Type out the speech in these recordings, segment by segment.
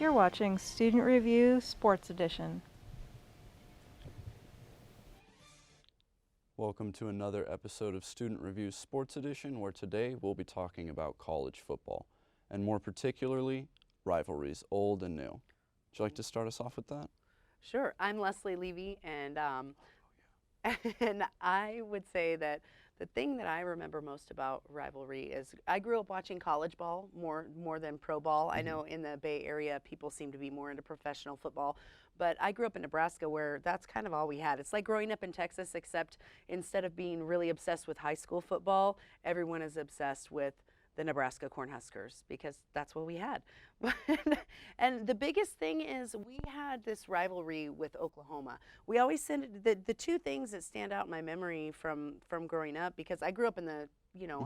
You're watching Student Review Sports Edition. Welcome to another episode of Student Review Sports Edition, where today we'll be talking about college football, and more particularly, rivalries, old and new. Would you like to start us off with that? Sure. I'm Leslie Levy, and and I would say that the thing that I remember most about rivalry is I grew up watching college ball more than pro ball. I know in the Bay Area people seem to be more into professional football, but I grew up in Nebraska where that's kind of all we had. It's like growing up in Texas, except instead of being really obsessed with high school football, everyone is obsessed with the Nebraska Cornhuskers because that's what we had. And the biggest thing is we had this rivalry with Oklahoma. We always send the two things that stand out in my memory from growing up, because I grew up in the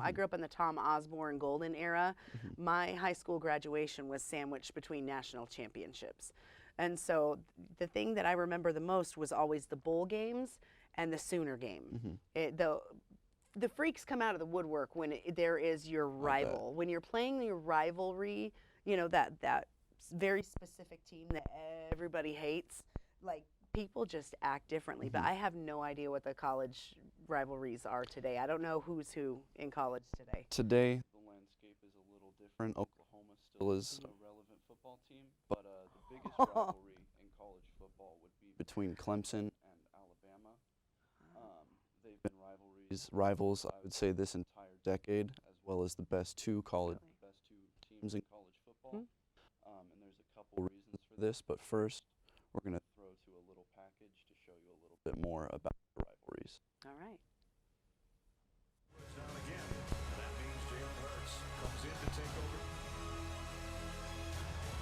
I grew up in the Tom Osborne Golden era. My high school graduation was sandwiched between national championships. And so the thing that I remember the most was always the bowl games and the Sooner game. The freaks come out of the woodwork when there is your rival. When you're playing your rivalry, that very specific team that everybody hates, like, people just act differently. But I have no idea what the college rivalries are today. I don't know who's who in college today. Today, the landscape is a little different. Oklahoma still is a relevant football team, but the biggest rivalry in college football would be between Clemson and Alabama. They've been rivals, I would say, this entire decade, as well as the best two teams in college football. And there's a couple reasons for this, but first, we're going to throw to a little package to show you a little bit more about the rivalries. All right. Down again. That means Jalen Hurts comes in to take over.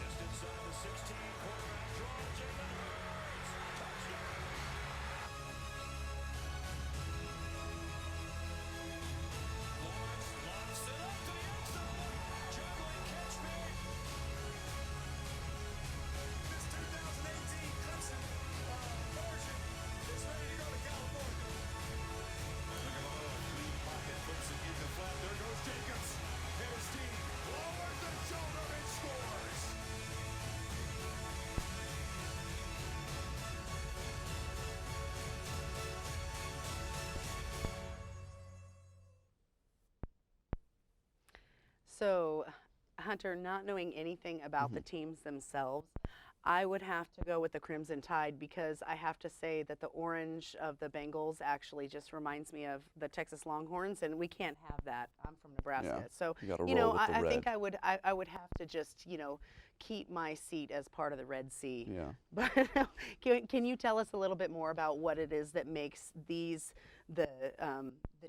Just inside the 16, quarterback draw, Jalen Hurts. Touchdown. Lawrence it up to the end zone. Juggling catch made. This 2018 Clemson version is ready to go to California. Pocket puts it in the flat. There goes Jacobs. Here's Steve. Lowers the shoulder and scores. So, Hunter, not knowing anything about the teams themselves, I would have to go with the Crimson Tide, because I have to say that the orange of the Bengals actually just reminds me of the Texas Longhorns, and we can't have that. I'm from Nebraska. Yeah, So, you gotta roll with the I think red. I would have to just, keep my seat as part of the Red Sea. Yeah. But can you tell us a little bit more about what it is that makes these the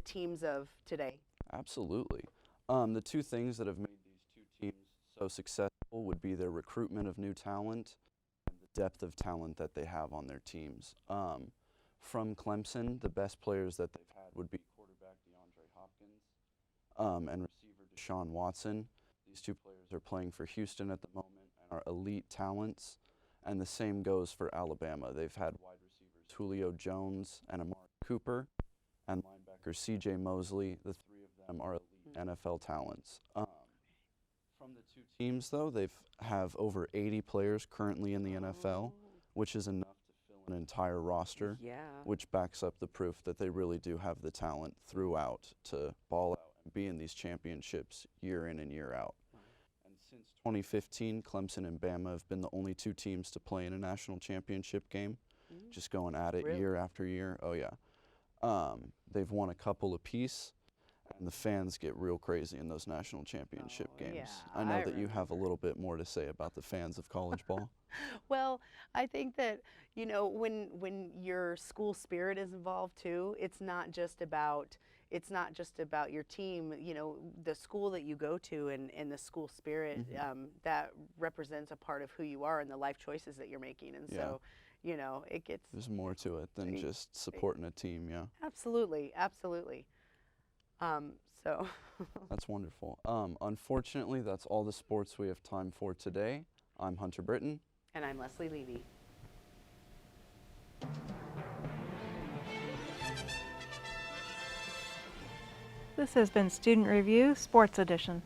teams of today? Absolutely. The two things that have made these two teams so successful would be their recruitment of new talent and the depth of talent that they have on their teams. From Clemson, the best players that they've had would be quarterback DeAndre Hopkins and receiver Deshaun Watson. These two players are playing for Houston at the moment and are elite talents, and the same goes for Alabama. They've had wide receivers Julio Jones and Amari Cooper, and linebacker C.J. Mosley. The three of them are elite NFL talents. From the two teams, though, they have over 80 players currently in the NFL, which is enough to fill an entire roster, which backs up the proof that they really do have the talent throughout to ball out and be in these championships year in and year out. And since 2015, Clemson and Bama have been the only two teams to play in a national championship game, just going at it year after year. Oh, yeah. They've won a couple apiece. And the fans get real crazy in those national championship games. Yeah, I know I that you have a little bit more to say about the fans of college ball. Well, I think that, when your school spirit is involved too, it's not just about your team. The school that you go to and the school spirit that represents a part of who you are and the life choices that you're making. And so, it gets. There's more to it than just supporting a team, yeah. Absolutely, absolutely. So. That's wonderful. Unfortunately, that's all the sports we have time for today. I'm Hunter Britton. And I'm Leslie Levy. This has been Student Review Sports Edition.